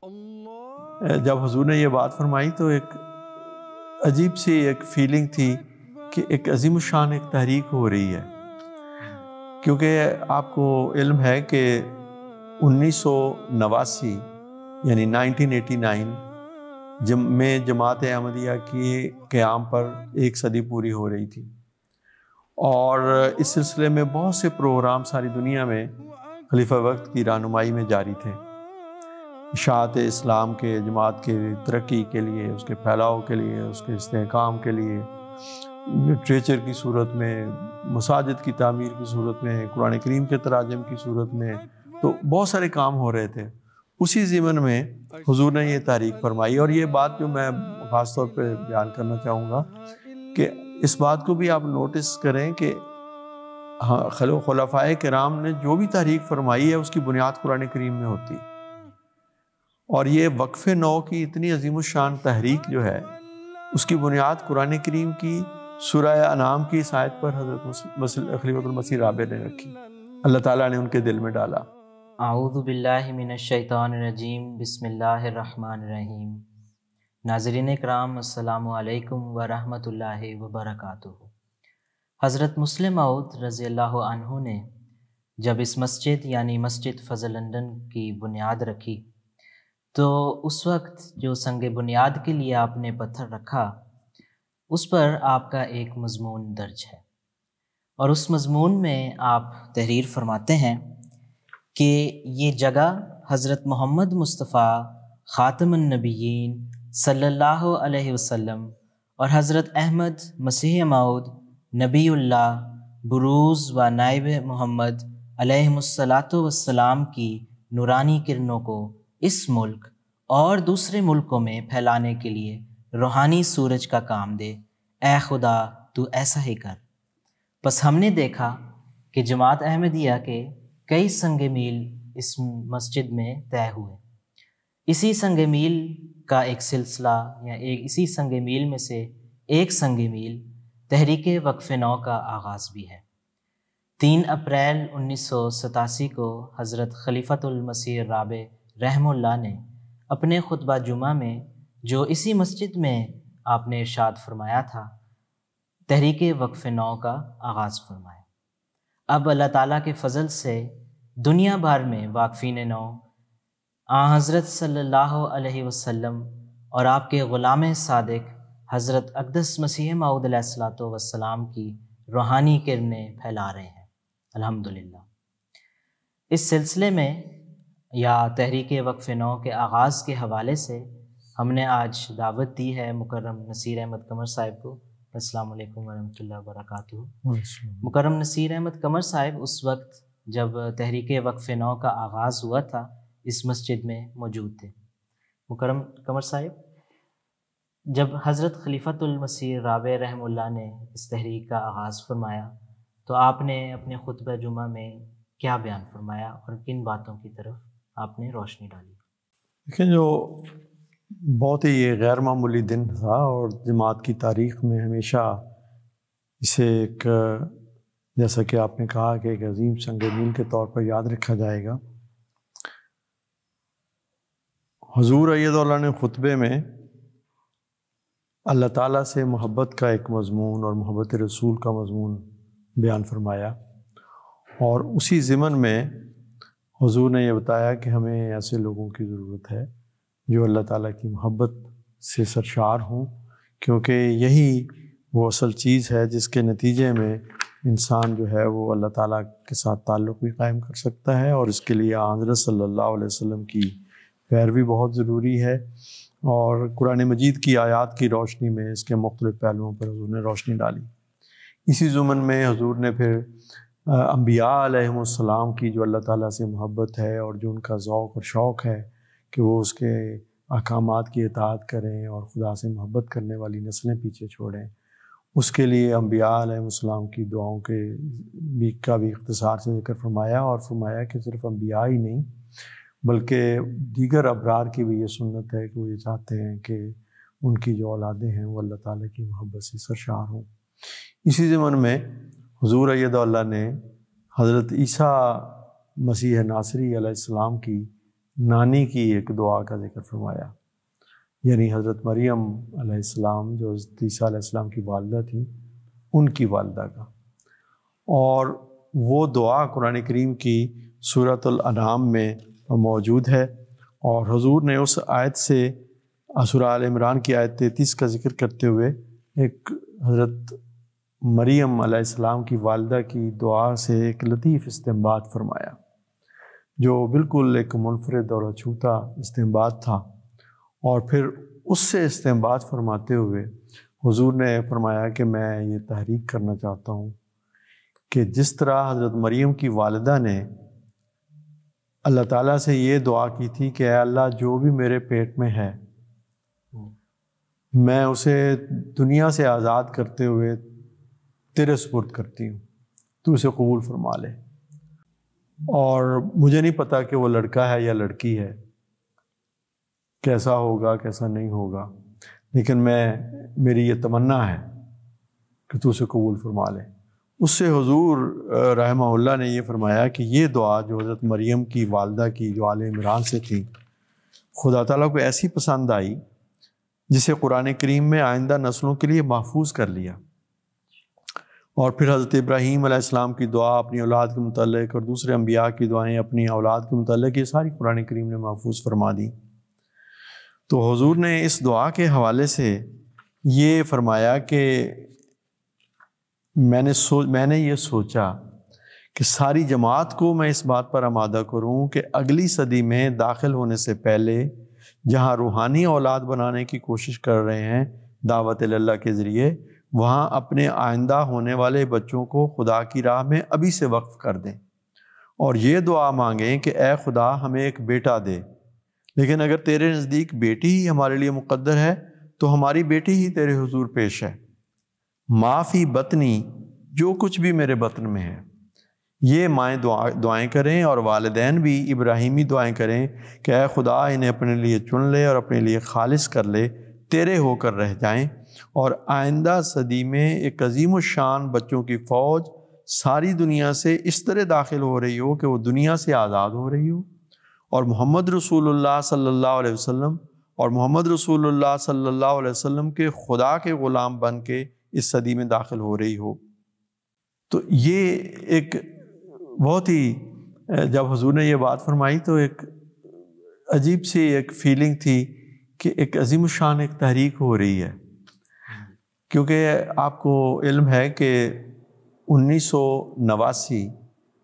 جب حضور نے یہ بات فرمائی تو ایک عجیب سی ایک فیلنگ تھی کہ ایک عظیم الشان ایک تحریک ہو رہی ہے، کیونکہ آپ کو علم ہے کہ 1989 یعنی 1989 میں جماعت احمدیہ کی قیام پر 1 صدی پوری ہو رہی تھی، اور اس سلسلے میں بہت سے پروگرام ساری دنیا میں خلیفہ وقت کی رہنمائی میں جاری تھے، اشاعت اسلام کے جماعت کے ترقی کے لیے، اس کے پھیلاؤ کے لیے، اس کے استحکام کے لیے، لٹریچر کی صورت میں، مساجد کی تعمیر کی صورت میں، قرآن کریم کے تراجم کی صورت میں، تو بہت سارے کام ہو رہے تھے۔ اسی ضمن میں حضور نے یہ تحریک فرمائی، اور یہ بات جو میں خاص طور پہ بیان کرنا چاہوں گا کہ اس بات کو بھی آپ نوٹس کریں کہ خلفائے کرام نے جو بھی تحریک فرمائی ہے اس کی بنیاد قرآن کریم میں ہوتی، اور یہ وقف نو کی اتنی عظیم الشان تحریک جو ہے اس کی بنیاد قرآن کریم کی سورہ انعام کی اس آیت پر حضرت خلیفۃ المسیح رابع نے رکھی، اللہ تعالیٰ نے ان کے دل میں ڈالا۔ اعوذ باللہ من الشیطان الرجیم، بسم اللہ الرحمن الرحیم۔ ناظرین اکرام، السلام علیکم ورحمۃ اللہ وبرکاتہ۔ حضرت مسلم موعود رضی اللہ عنہ نے جب اس مسجد یعنی مسجد فضل لندن کی بنیاد رکھی تو اس وقت جو سنگ بنیاد کے لیے آپ نے پتھر رکھا اس پر آپ کا ایک مضمون درج ہے، اور اس مضمون میں آپ تحریر فرماتے ہیں کہ یہ جگہ حضرت محمد مصطفیٰ خاتم النبیین صلی اللہ علیہ وسلم اور حضرت احمد مسیح موعود نبی اللہ بروز و نائب محمد علیہ الصلاۃ والسلام کی نورانی کرنوں کو اس ملک اور دوسرے ملکوں میں پھیلانے کے لیے روحانی سورج کا کام دے، اے خدا تو ایسا ہی کر۔ بس ہم نے دیکھا کہ جماعت احمدیہ کے کئی سنگ میل اس مسجد میں طے ہوئے، اسی سنگ میل کا ایک سلسلہ یا اسی سنگ میل میں سے ایک سنگ میل تحریک وقف نو کا آغاز بھی ہے۔ 3 اپریل 1987 کو حضرت خلیفۃ المسیح رابع رحمہ اللہ نے اپنے خطبہ جمعہ میں جو اسی مسجد میں آپ نے ارشاد فرمایا تھا، تحریک وقف نو کا آغاز فرمایا۔ اب اللہ تعالیٰ کے فضل سے دنیا بھر میں واقفین نو آن حضرت صلی اللہ علیہ وسلم اور آپ کے غلام صادق حضرت اقدس مسیح موعود علیہ الصلوۃ والسلام کی روحانی کرنیں پھیلا رہے ہیں، الحمدللہ۔ اس سلسلے میں یا تحریک وقف نو کے آغاز کے حوالے سے ہم نے آج دعوت دی ہے مکرم نصیر احمد قمر صاحب کو۔ السلام علیکم ورحمۃ اللہ وبرکاتہ۔ مکرم نصیر احمد قمر صاحب اس وقت جب تحریک وقف نو کا آغاز ہوا تھا اس مسجد میں موجود تھے۔ مکرم قمر صاحب، جب حضرت خلیفۃ المسیح رابع رحمہ اللہ نے اس تحریک کا آغاز فرمایا تو آپ نے اپنے خطبہ جمعہ میں کیا بیان فرمایا اور کن باتوں کی طرف آپ نے روشنی ڈالی؟ لیکن جو بہت ہی غیر معمولی دن تھا، اور جماعت کی تاریخ میں ہمیشہ اسے ایک، جیسا کہ آپ نے کہا، کہ ایک عظیم سنگ میل کے طور پر یاد رکھا جائے گا۔ حضور ایدہ اللہ نے خطبے میں اللہ تعالیٰ سے محبت کا ایک مضمون اور محبت رسول کا مضمون بیان فرمایا، اور اسی ضمن میں حضور نے یہ بتایا کہ ہمیں ایسے لوگوں کی ضرورت ہے جو اللہ تعالیٰ کی محبت سے سرشار ہوں، کیونکہ یہی وہ اصل چیز ہے جس کے نتیجے میں انسان جو ہے وہ اللہ تعالیٰ کے ساتھ تعلق بھی قائم کر سکتا ہے، اور اس کے لیے حضرت صلی اللہ علیہ وسلم کی پیروی بہت ضروری ہے۔ اور قرآن مجید کی آیات کی روشنی میں اس کے مختلف پہلوؤں پر حضور نے روشنی ڈالی۔ اسی ضمن میں حضور نے پھر انبیاء علیہم السلام کی جو اللہ تعالیٰ سے محبت ہے اور جو ان کا ذوق اور شوق ہے کہ وہ اس کے احکامات کی اطاعت کریں اور خدا سے محبت کرنے والی نسلیں پیچھے چھوڑیں، اس کے لیے انبیاء علیہم السلام کی دعاؤں کا بھی اختصار سے ذکر فرمایا، اور فرمایا کہ صرف انبیاء ہی نہیں بلکہ دیگر ابرار کی بھی یہ سنت ہے کہ وہ یہ چاہتے ہیں کہ ان کی جو اولادیں ہیں وہ اللہ تعالیٰ کی محبت سے سرشار ہوں۔ اسی ضمن میں حضور ایدہ اللہ نے حضرت عیسیٰ مسیح ناصری علیہ السلام کی نانی کی ایک دعا کا ذکر فرمایا، یعنی حضرت مریم علیہ السلام جو حضرت عیسیٰ علیہ السلام کی والدہ تھیں، ان کی والدہ کا، اور وہ دعا قرآن کریم کی سورۃ الانعام میں موجود ہے، اور حضور نے اس آیت سے سورہ آل عمران کی آیت 33 کا ذکر کرتے ہوئے ایک حضرت مریم علیہ السلام کی والدہ کی دعا سے ایک لطیف استنباط فرمایا، جو بالکل ایک منفرد اور اچھوتا استنباط تھا، اور پھر اس سے استنباط فرماتے ہوئے حضور نے فرمایا کہ میں یہ تحریک کرنا چاہتا ہوں کہ جس طرح حضرت مریم کی والدہ نے اللہ تعالیٰ سے یہ دعا کی تھی کہ اے اللہ جو بھی میرے پیٹ میں ہے میں اسے دنیا سے آزاد کرتے ہوئے تیرے سپرد کرتی ہوں، تو اسے قبول فرما لے، اور مجھے نہیں پتا کہ وہ لڑکا ہے یا لڑکی ہے، کیسا ہوگا کیسا نہیں ہوگا، لیکن میری یہ تمنا ہے کہ تو اسے قبول فرما لے۔ اس سے حضور رحمہ اللہ نے یہ فرمایا کہ یہ دعا جو حضرت مریم کی والدہ کی جو آل عمران سے تھی، خدا تعالیٰ کو ایسی پسند آئی جسے قرآن کریم میں آئندہ نسلوں کے لیے محفوظ کر لیا، اور پھر حضرت ابراہیم علیہ السلام کی دعا اپنی اولاد کے متعلق اور دوسرے انبیاء کی دعائیں اپنی اولاد کے متعلق، یہ ساری قرآن کریم نے محفوظ فرما دی۔ تو حضور نے اس دعا کے حوالے سے یہ فرمایا کہ میں نے یہ سوچا کہ ساری جماعت کو میں اس بات پر آمادہ کروں کہ اگلی صدی میں داخل ہونے سے پہلے جہاں روحانی اولاد بنانے کی کوشش کر رہے ہیں دعوت اللہ کے ذریعے، وہاں اپنے آئندہ ہونے والے بچوں کو خدا کی راہ میں ابھی سے وقف کر دیں، اور یہ دعا مانگیں کہ اے خدا ہمیں ایک بیٹا دے، لیکن اگر تیرے نزدیک بیٹی ہی ہمارے لیے مقدر ہے تو ہماری بیٹی ہی تیرے حضور پیش ہے، معافی بطنی، جو کچھ بھی میرے بطن میں ہے۔ یہ مائیں دعائیں کریں اور والدین بھی ابراہیمی دعائیں کریں کہ اے خدا انہیں اپنے لیے چن لے اور اپنے لیے خالص کر لے، تیرے ہو کر رہ جائیں، اور آئندہ صدی میں ایک عظیم الشان بچوں کی فوج ساری دنیا سے اس طرح داخل ہو رہی ہو کہ وہ دنیا سے آزاد ہو رہی ہو، اور محمد رسول اللہ صلی اللہ علیہ وسلم اور محمد رسول اللہ صلی اللہ علیہ وسلم کے خدا کے غلام بن کے اس صدی میں داخل ہو رہی ہو۔ تو یہ ایک بہت ہی، جب حضور نے یہ بات فرمائی تو ایک عجیب سی ایک فیلنگ تھی کہ ایک عظیم الشان ایک تحریک ہو رہی ہے، کیونکہ آپ کو علم ہے کہ 1989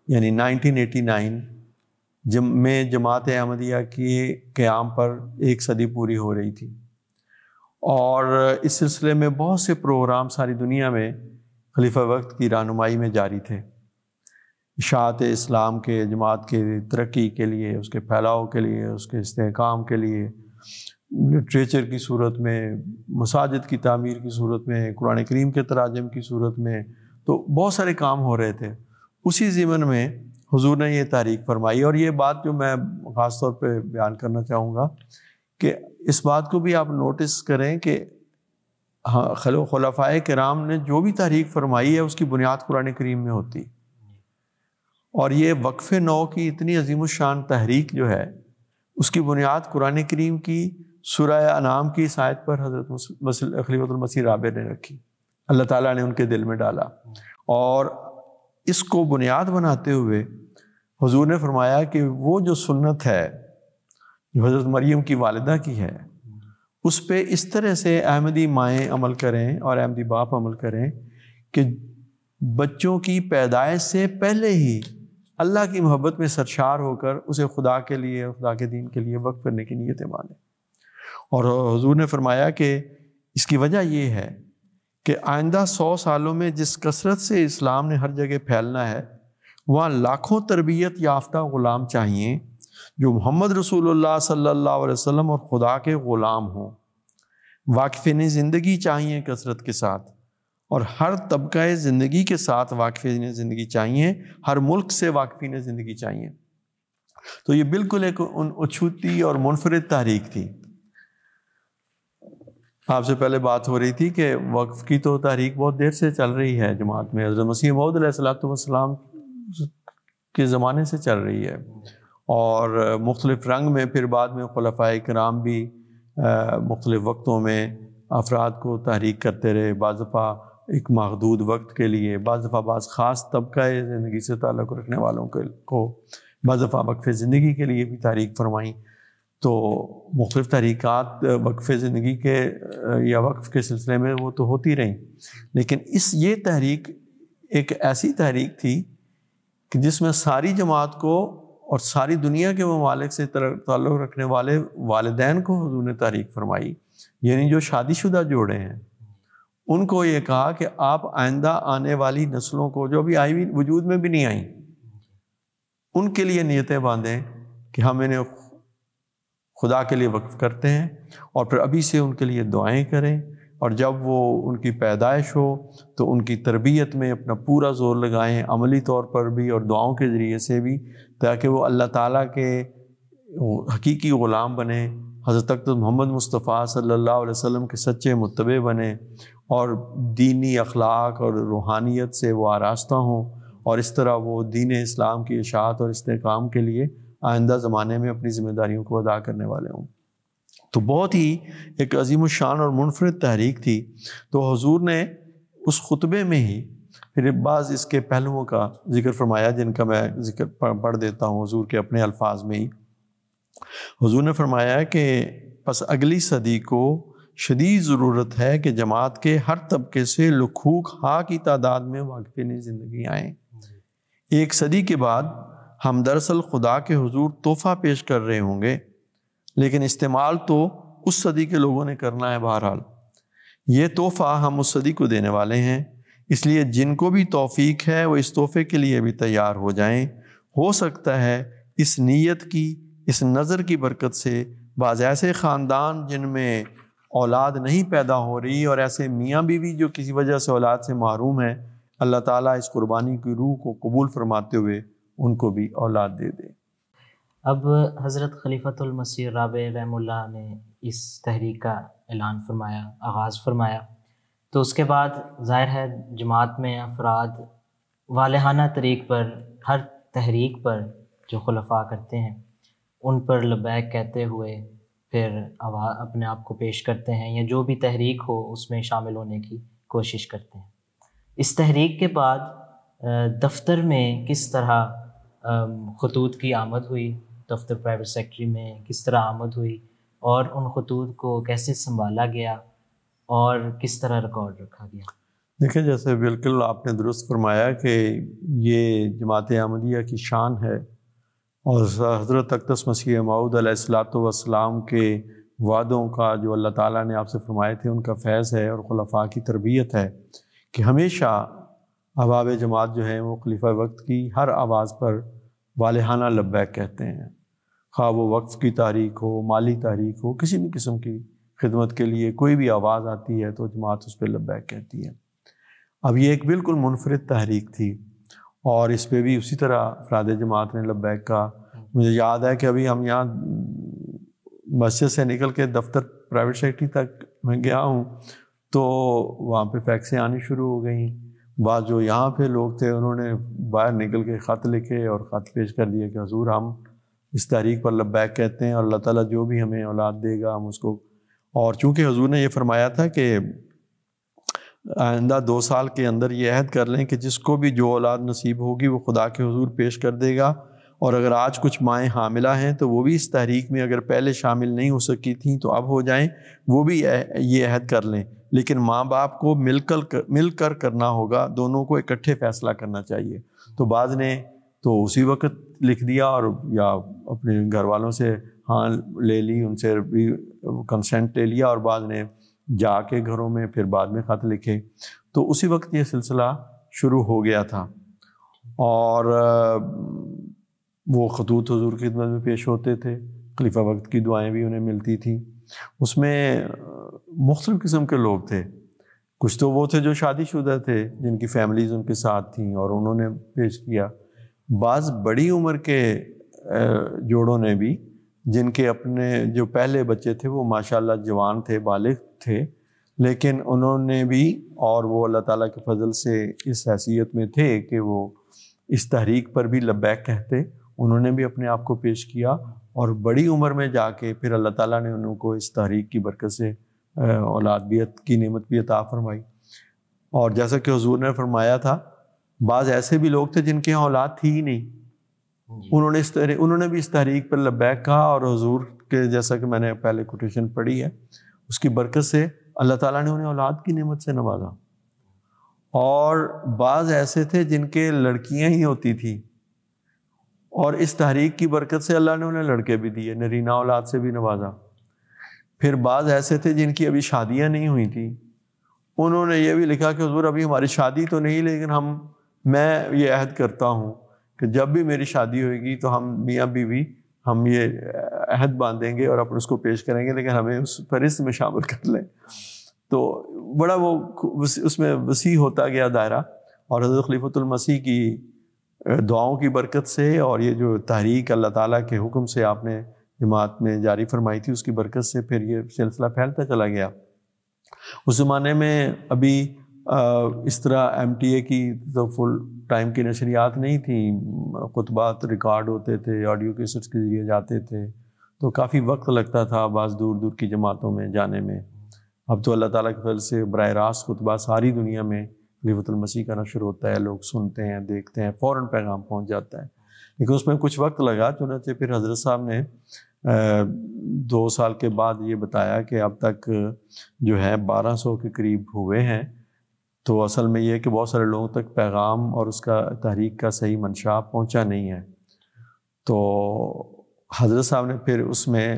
یعنی 1989 میں جماعت احمدیہ کی قیام پر ایک صدی پوری ہو رہی تھی، اور اس سلسلے میں بہت سے پروگرام ساری دنیا میں خلیفہ وقت کی رہنمائی میں جاری تھے، اشاعت اسلام کے، جماعت کے ترقی کے لیے، اس کے پھیلاؤ کے لیے، اس کے استحکام کے لیے، لٹریچر کی صورت میں، مساجد کی تعمیر کی صورت میں، قرآن کریم کے تراجم کی صورت میں، تو بہت سارے کام ہو رہے تھے۔ اسی ضمن میں حضور نے یہ تحریک فرمائی، اور یہ بات جو میں خاص طور پہ بیان کرنا چاہوں گا کہ اس بات کو بھی آپ نوٹس کریں کہ خلفائے کرام نے جو بھی تحریک فرمائی ہے اس کی بنیاد قرآن کریم میں ہوتی، اور یہ وقف نو کی اتنی عظیم الشان تحریک جو ہے اس کی بنیاد قرآن کریم کی سورہ انعام کی اس آیت پر حضرت خلیفۃ المسیح رابع نے رکھی، اللہ تعالیٰ نے ان کے دل میں ڈالا، اور اس کو بنیاد بناتے ہوئے حضور نے فرمایا کہ وہ جو سنت ہے جو حضرت مریم کی والدہ کی ہے، اس پہ اس طرح سے احمدی مائیں عمل کریں اور احمدی باپ عمل کریں کہ بچوں کی پیدائش سے پہلے ہی اللہ کی محبت میں سرشار ہو کر اسے خدا کے لیے، خدا کے دین کے لیے وقف کرنے کی نیت مانیں۔ اور حضور نے فرمایا کہ اس کی وجہ یہ ہے کہ آئندہ 100 سالوں میں جس کثرت سے اسلام نے ہر جگہ پھیلنا ہے، وہاں لاکھوں تربیت یافتہ غلام چاہیے جو محمد رسول اللہ صلی اللہ علیہ وسلم اور خدا کے غلام ہوں، واقفین زندگی چاہیے کثرت کے ساتھ، اور ہر طبقہ زندگی کے ساتھ واقفین زندگی چاہیے، ہر ملک سے واقفین زندگی چاہیے۔ تو یہ بالکل ایک اچھوتی اور منفرد تحریک تھی۔ آپ سے پہلے بات ہو رہی تھی کہ وقف کی تو تحریک بہت دیر سے چل رہی ہے جماعت میں، حضرت مسیح موعود علیہ الصلوۃ والسلام کے زمانے سے چل رہی ہے، اور مختلف رنگ میں پھر بعد میں خلفائے کرام بھی مختلف وقتوں میں افراد کو تحریک کرتے رہے، بعض دفعہ ایک محدود وقت کے لیے، بعض دفعہ بعض خاص طبقہ زندگی سے تعلق رکھنے والوں کو، بعض دفعہ وقف زندگی کے لیے بھی تحریک فرمائیں۔ تو مختلف تحریکات وقف زندگی کے یا وقف کے سلسلے میں وہ تو ہوتی رہیں، لیکن یہ تحریک ایک ایسی تحریک تھی کہ جس میں ساری جماعت کو اور ساری دنیا کے ممالک سے تعلق رکھنے والے والدین کو حضور نے تحریک فرمائی، یعنی جو شادی شدہ جوڑے ہیں ان کو یہ کہا کہ آپ آئندہ آنے والی نسلوں کو جو ابھی آئی ہوئی وجود میں بھی نہیں آئیں، ان کے لیے نیتیں باندھیں کہ ہم انہیں خدا کے لیے وقف کرتے ہیں، اور پھر ابھی سے ان کے لیے دعائیں کریں، اور جب وہ ان کی پیدائش ہو تو ان کی تربیت میں اپنا پورا زور لگائیں، عملی طور پر بھی اور دعاؤں کے ذریعے سے بھی، تاکہ وہ اللہ تعالیٰ کے حقیقی غلام بنیں، حضرت اقدس محمد مصطفیٰ صلی اللہ علیہ وسلم کے سچے متبع بنیں، اور دینی اخلاق اور روحانیت سے وہ آراستہ ہوں، اور اس طرح وہ دین اسلام کی اشاعت اور استحکام کے لیے آئندہ زمانے میں اپنی ذمہ داریوں کو ادا کرنے والے ہوں۔ تو بہت ہی ایک عظیم الشان اور منفرد تحریک تھی۔ تو حضور نے اس خطبے میں ہی پھر بعض اس کے پہلوؤں کا ذکر فرمایا، جن کا میں ذکر پڑھ دیتا ہوں حضور کے اپنے الفاظ میں ہی۔ حضور نے فرمایا کہ پس اگلی صدی کو شدید ضرورت ہے کہ جماعت کے ہر طبقے سے لکھوک ہا کی تعداد میں واقفین زندگی آئیں۔ ایک صدی کے بعد ہم دراصل خدا کے حضور تحفہ پیش کر رہے ہوں گے، لیکن استعمال تو اس صدی کے لوگوں نے کرنا ہے۔ بہرحال یہ تحفہ ہم اس صدی کو دینے والے ہیں، اس لیے جن کو بھی توفیق ہے وہ اس تحفے کے لیے بھی تیار ہو جائیں۔ ہو سکتا ہے اس نیت کی، اس نظر کی برکت سے بعض ایسے خاندان جن میں اولاد نہیں پیدا ہو رہی، اور ایسے میاں بیوی جو کسی وجہ سے اولاد سے محروم ہیں، اللہ تعالیٰ اس قربانی کی روح کو قبول فرماتے ہوئے ان کو بھی اولاد دے دے۔ اب حضرت خلیفۃ المسیح رابع رحمہ اللہ نے اس تحریک کا اعلان فرمایا، آغاز فرمایا، تو اس کے بعد ظاہر ہے جماعت میں افراد والہانہ طریق پر ہر تحریک پر جو خلفاء کرتے ہیں ان پر لبیک کہتے ہوئے پھر اپنے آپ کو پیش کرتے ہیں، یا جو بھی تحریک ہو اس میں شامل ہونے کی کوشش کرتے ہیں۔ اس تحریک کے بعد دفتر میں کس طرح خطوط کی آمد ہوئی، دفتر پرائیویٹ سیکٹری میں کس طرح آمد ہوئی، اور ان خطوط کو کیسے سنبھالا گیا اور کس طرح ریکارڈ رکھا گیا؟ دیکھیں، جیسے بالکل آپ نے درست فرمایا کہ یہ جماعت احمدیہ کی شان ہے، اور حضرت اقدس مسیح موعود علیہ الصلوۃ والسلام کے وعدوں کا جو اللہ تعالیٰ نے آپ سے فرمائے تھے ان کا فیض ہے، اور خلفاء کی تربیت ہے کہ ہمیشہ احباب جماعت جو ہیں وہ خلیفہ وقت کی ہر آواز پر والہانہ لبیک کہتے ہیں، خواہ وہ وقف کی تحریک ہو، مالی تحریک ہو، کسی بھی قسم کی خدمت کے لیے کوئی بھی آواز آتی ہے تو جماعت اس پہ لبیک کہتی ہے۔ اب یہ ایک بالکل منفرد تحریک تھی، اور اس پہ بھی اسی طرح افراد جماعت نے لبیک کہا۔ مجھے یاد ہے کہ ابھی ہم یہاں مسجد سے نکل کے دفتر پرائیویٹ سیکٹری تک میں گیا ہوں تو وہاں پہ فیکسیں آنی شروع ہو گئیں۔ بعض جو یہاں پہ لوگ تھے انہوں نے باہر نکل کے خط لکھے اور خط پیش کر دیے کہ حضور ہم اس تحریک پر لبیک کہتے ہیں، اور اللہ تعالیٰ جو بھی ہمیں اولاد دے گا ہم اس کو، اور چونکہ حضور نے یہ فرمایا تھا کہ آئندہ 2 سال کے اندر یہ عہد کر لیں کہ جس کو بھی جو اولاد نصیب ہوگی وہ خدا کے حضور پیش کر دے گا، اور اگر آج کچھ مائیں حاملہ ہیں تو وہ بھی اس تحریک میں اگر پہلے شامل نہیں ہو سکی تھیں تو اب ہو جائیں، وہ بھی یہ عہد کر لیں، لیکن ماں باپ کو مل کر کرنا ہوگا، دونوں کو اکٹھے فیصلہ کرنا چاہیے۔ تو بعض نے تو اسی وقت لکھ دیا، اور یا اپنے گھر والوں سے ہاں لے لی، ان سے بھی کنسنٹ لے لیا، اور بعض نے جا کے گھروں میں پھر بعد میں خط لکھے۔ تو اسی وقت یہ سلسلہ شروع ہو گیا تھا، اور وہ خطوط حضور کی خدمت میں پیش ہوتے تھے، خلیفہ وقت کی دعائیں بھی انہیں ملتی تھیں۔ اس میں مختلف قسم کے لوگ تھے، کچھ تو وہ تھے جو شادی شدہ تھے جن کی فیملیز ان کے ساتھ تھیں اور انہوں نے پیش کیا، بعض بڑی عمر کے جوڑوں نے بھی جن کے اپنے جو پہلے بچے تھے وہ ماشاءاللہ جوان تھے، بالغ تھے، لیکن انہوں نے بھی، اور وہ اللہ تعالیٰ کے فضل سے اس حیثیت میں تھے کہ وہ اس تحریک پر بھی لبیک کہتے، انہوں نے بھی اپنے آپ کو پیش کیا اور بڑی عمر میں جا کے پھر اللہ تعالیٰ نے ان کو اس تحریک کی برکت سے اولادیت کی نعمت بھی عطا فرمائی. اور جیسا کہ حضور نے فرمایا تھا بعض ایسے بھی لوگ تھے جن کے یہاں اولاد تھی ہی نہیں, انہوں نے بھی اس تحریک پر لبیک کہا, اور حضور کے جیسا کہ میں نے پہلے کوٹیشن پڑھی ہے اس کی برکت سے اللہ تعالیٰ نے انہیں اولاد کی نعمت سے نوازا. اور بعض ایسے تھے جن کے لڑکیاں ہی ہوتی تھیں, اور اس تحریک کی برکت سے اللہ نے انہیں لڑکے بھی دیے, نرینہ اولاد سے بھی نوازا. پھر بعض ایسے تھے جن کی ابھی شادیاں نہیں ہوئی تھیں, انہوں نے یہ بھی لکھا کہ حضور ابھی ہماری شادی تو نہیں, لیکن میں یہ عہد کرتا ہوں کہ جب بھی میری شادی ہوئے گی تو ہم میاں بیوی ہم یہ عہد باندھیں گے اور اپنے اس کو پیش کریں گے, لیکن ہمیں اس فہرست میں شامل کر لیں. تو بڑا وہ اس میں وسیع ہوتا گیا دائرہ, اور حضرت خلیفۃ المسیح کی دعاؤں کی برکت سے اور یہ جو تحریک اللہ تعالیٰ کے حکم سے آپ نے جماعت میں جاری فرمائی تھی اس کی برکت سے پھر یہ سلسلہ پھیلتا چلا گیا. اس زمانے میں ابھی اس طرح ایم ٹی اے کی تو فل ٹائم کی نشریات نہیں تھیں, خطبات ریکارڈ ہوتے تھے, آڈیو کیسٹس کے ذریعے جاتے تھے, تو کافی وقت لگتا تھا بعض دور دور کی جماعتوں میں جانے میں. اب تو اللہ تعالیٰ کے فضل سے براہ راست خطبہ ساری دنیا میں خلیفۃ المسیح کا نشر ہوتا ہے, لوگ سنتے ہیں, دیکھتے ہیں, فوراً پیغام پہنچ جاتا ہے. لیکن اس میں کچھ وقت لگا, چنانچہ پھر حضرت صاحب نے 2 سال کے بعد یہ بتایا کہ اب تک جو ہے 1200 کے قریب ہوئے ہیں. تو اصل میں یہ ہے کہ بہت سارے لوگوں تک پیغام اور اس کا تحریک کا صحیح منشا پہنچا نہیں ہے. تو حضرت صاحب نے پھر اس میں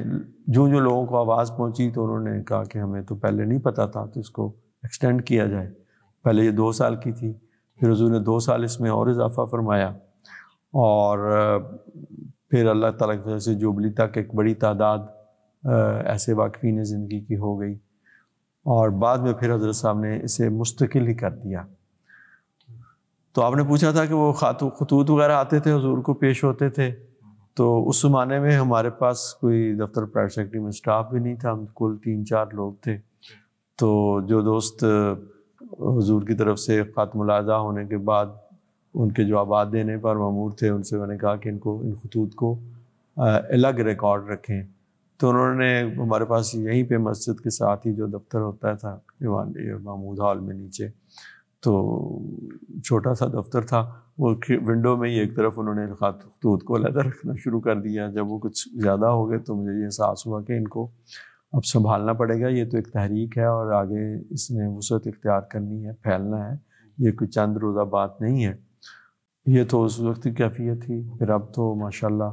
جو لوگوں کو آواز پہنچی تو انہوں نے کہا کہ ہمیں تو پہلے نہیں پتہ تھا, تو اس کو ایکسٹینڈ کیا جائے. پہلے یہ 2 سال کی تھی, پھر حضور نے 2 سال اس میں اور اضافہ فرمایا, اور پھر اللہ تعالیٰ کی وجہ سے جوبلی تک ایک بڑی تعداد ایسے واقفین زندگی کی ہو گئی, اور بعد میں پھر حضرت صاحب نے اسے مستقل ہی کر دیا. تو آپ نے پوچھا تھا کہ وہ خطوط وغیرہ آتے تھے حضور کو پیش ہوتے تھے, تو اس زمانے میں ہمارے پاس کوئی دفتر پرائیویٹ سیکرٹری میں اسٹاف بھی نہیں تھا, ہم کل 3-4 لوگ تھے. تو جو دوست حضور کی طرف سے خط ملاحظہ ہونے کے بعد ان کے جوابات دینے پر مامور تھے, ان سے میں نے کہا کہ ان خطوط کو الگ ریکارڈ رکھیں. تو انہوں نے ہمارے پاس یہیں پہ مسجد کے ساتھ ہی جو دفتر ہوتا تھا محمود ہال میں نیچے, تو چھوٹا سا دفتر تھا, وہ ونڈو میں ہی ایک طرف انہوں نے خطوط کو علیحدہ رکھنا شروع کر دیا. جب وہ کچھ زیادہ ہو گئے تو مجھے یہ احساس ہوا کہ ان کو اب سنبھالنا پڑے گا, یہ تو ایک تحریک ہے اور آگے اس نے وسعت اختیار کرنی ہے, پھیلنا ہے, یہ کوئی چند روزہ بات نہیں ہے. یہ تو اس وقت کی کیفیت تھی. پھر اب تو ماشاءاللہ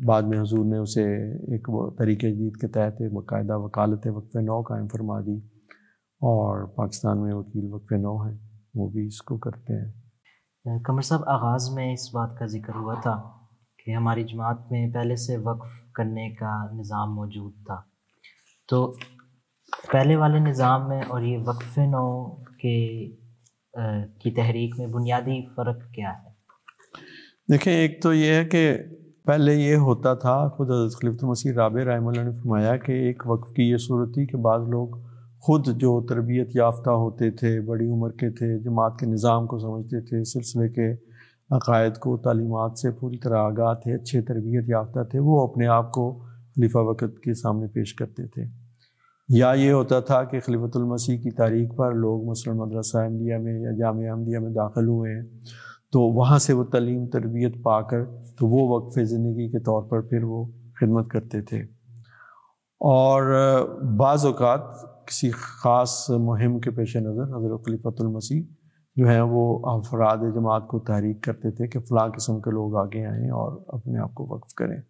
بعد میں حضور نے اسے ایک طریقہ جدید کے تحت ایک باقاعدہ وکالت وقف نو قائم فرما دی, اور پاکستان میں وکیل وقف نو ہیں, وہ بھی اس کو کرتے ہیں. قمر صاحب, آغاز میں اس بات کا ذکر ہوا تھا کہ ہماری جماعت میں پہلے سے وقف کرنے کا نظام موجود تھا, تو پہلے والے نظام میں اور یہ وقف نو کی تحریک میں بنیادی فرق کیا ہے؟ دیکھیں, ایک تو یہ ہے کہ پہلے یہ ہوتا تھا, خود حضرت خلیفۃ المسیح رابع رحمہ اللہ نے فرمایا کہ ایک وقف کی یہ صورت تھی کہ بعض لوگ خود جو تربیت یافتہ ہوتے تھے, بڑی عمر کے تھے, جماعت کے نظام کو سمجھتے تھے, سلسلے کے عقائد کو, تعلیمات سے پوری طرح آگاہ تھے, اچھے تربیت یافتہ تھے, وہ اپنے آپ کو خلیفہ وقت کے سامنے پیش کرتے تھے. یا یہ ہوتا تھا کہ خلیفۃ المسیح کی تاریخ پر لوگ مثلا مدرسہ احمدیہ میں یا جامعہ احمدیہ میں داخل ہوئے ہیں, تو وہاں سے وہ تعلیم تربیت پا کر تو وہ وقف زندگی کے طور پر پھر وہ خدمت کرتے تھے. اور بعض اوقات کسی خاص مہم کے پیش نظر حضرت خلیفۃ المسیح جو ہیں وہ افراد جماعت کو تحریک کرتے تھے کہ فلاں قسم کے لوگ آگے آئیں اور اپنے آپ کو وقف کریں.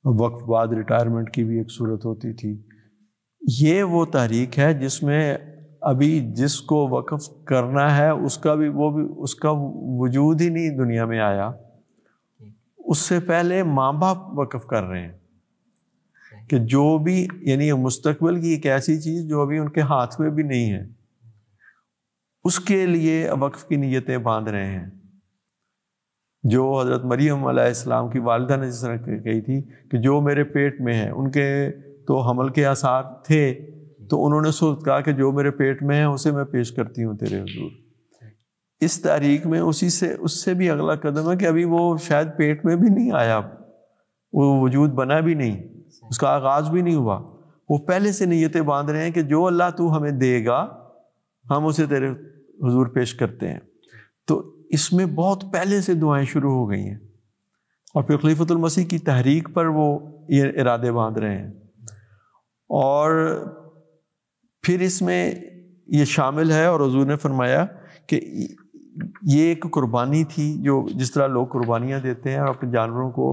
وقف بعد ریٹائرمنٹ کی بھی ایک صورت ہوتی تھی. یہ وہ تحریک ہے جس میں ابھی جس کو وقف کرنا ہے اس کا وجود ہی نہیں دنیا میں آیا, اس سے پہلے ماں باپ وقف کر رہے ہیں کہ جو بھی, یعنی مستقبل کی ایک ایسی چیز جو ابھی ان کے ہاتھ میں بھی نہیں ہے, اس کے لیے وقف کی نیتیں باندھ رہے ہیں. جو حضرت مریم علیہ السلام کی والدہ نے جس طرح کہی تھی کہ جو میرے پیٹ میں ہے, ان کے تو حمل کے آثار تھے, تو انہوں نے کہا کہ جو میرے پیٹ میں ہے اسے میں پیش کرتی ہوں تیرے حضور. اس تحریک میں اس سے بھی اگلا قدم ہے کہ ابھی وہ شاید پیٹ میں بھی نہیں آیا، وہ وجود بنا بھی نہیں، اس کا آغاز بھی نہیں ہوا، وہ پہلے سے نیتیں باندھ رہے ہیں کہ جو اللہ تو ہمیں دے گا ہم اسے تیرے حضور پیش کرتے ہیں۔ تو اس میں بہت پہلے سے دعائیں شروع ہو گئی ہیں، اور پھر خلیفۃ المسیح کی تحریک پر وہ یہ ارادے باندھ رہے ہیں۔ اور پھر اس میں یہ شامل ہے، اور حضور نے فرمایا کہ یہ ایک قربانی تھی، جو جس طرح لوگ قربانیاں دیتے ہیں اور اپنے جانوروں کو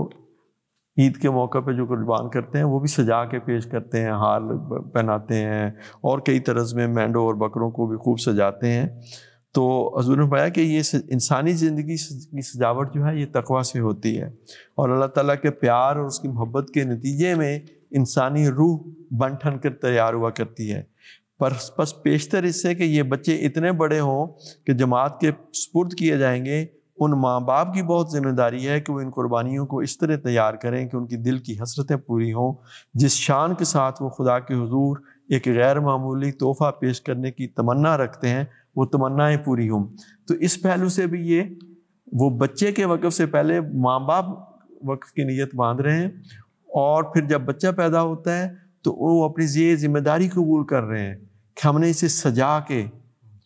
عید کے موقع پہ جو قربان کرتے ہیں وہ بھی سجا کے پیش کرتے ہیں، ہار پہناتے ہیں، اور کئی طرز میں مینڈوں اور بکروں کو بھی خوب سجاتے ہیں۔ تو حضور نے فرمایا کہ یہ انسانی زندگی کی سجاوٹ جو ہے یہ تقویٰ سے ہوتی ہے، اور اللہ تعالیٰ کے پیار اور اس کی محبت کے نتیجے میں انسانی روح بن ٹھن کر تیار ہوا کرتی ہے۔ پس پیشتر اس سے کہ یہ بچے اتنے بڑے ہوں کہ جماعت کے سپرد کیے جائیں گے، ان ماں باپ کی بہت ذمہ داری ہے کہ وہ ان قربانیوں کو اس طرح تیار کریں کہ ان کی دل کی حسرتیں پوری ہوں، جس شان کے ساتھ وہ خدا کے حضور ایک غیر معمولی تحفہ پیش کرنے کی تمنا رکھتے ہیں وہ تمنائیں پوری ہوں۔ تو اس پہلو سے بھی یہ وہ بچے کے وقف سے پہلے ماں باپ وقف کی نیت باندھ رہے ہیں، اور پھر جب بچہ پیدا ہوتا ہے تو وہ اپنی یہ ذمہ داری قبول کر رہے ہیں کہ ہم نے اسے سجا کے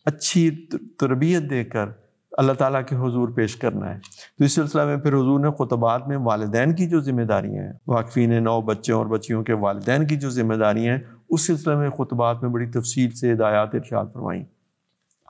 اچھی تربیت دے کر اللہ تعالیٰ کے حضور پیش کرنا ہے۔ تو اس سلسلہ میں پھر حضور نے خطبات میں والدین کی جو ذمہ داریاں ہیں، واقفین نو بچوں اور بچیوں کے والدین کی جو ذمہ داریاں ہیں، اس سلسلے میں خطبات میں بڑی تفصیل سے ہدایات ارشاد فرمائیں۔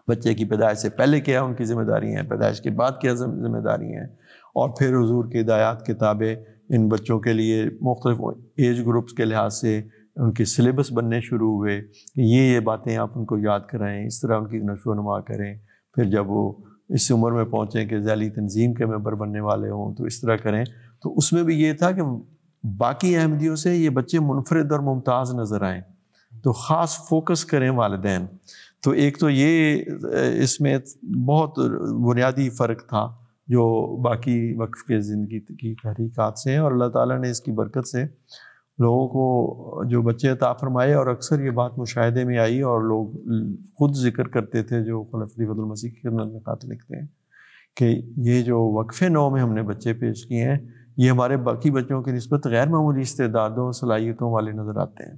بچے کی پیدائش سے پہلے کیا ان کی ذمہ داری ہیں، پیدائش کے بعد کیا ذمہ داری ہیں، اور پھر حضور کی ہدایات کتابیں ان بچوں کے لیے مختلف ایج گروپس کے لحاظ سے ان کے سلیبس بننے شروع ہوئے کہ یہ باتیں آپ ان کو یاد کرائیں، اس طرح ان کی نشو و نما کریں۔ پھر جب وہ اس عمر میں پہنچیں کہ ذیلی تنظیم کے ممبر بننے والے ہوں تو اس طرح کریں۔ تو اس میں بھی یہ تھا کہ باقی احمدیوں سے یہ بچے منفرد اور ممتاز نظر آئیں، تو خاص فوکس کریں والدین۔ تو ایک تو یہ اس میں بہت بنیادی فرق تھا جو باقی وقف کے زندگی کی تحریکات سے ہیں، اور اللہ تعالیٰ نے اس کی برکت سے لوگوں کو جو بچے عطا فرمائے، اور اکثر یہ بات مشاہدے میں آئی اور لوگ خود ذکر کرتے تھے جو خلیفۃ المسیح کی خدمت میں خط لکھتے ہیں کہ یہ جو وقف نو میں ہم نے بچے پیش کیے ہیں یہ ہمارے باقی بچوں کی نسبت غیر معمولی استعدادوں اور صلاحیتوں والے نظر آتے ہیں۔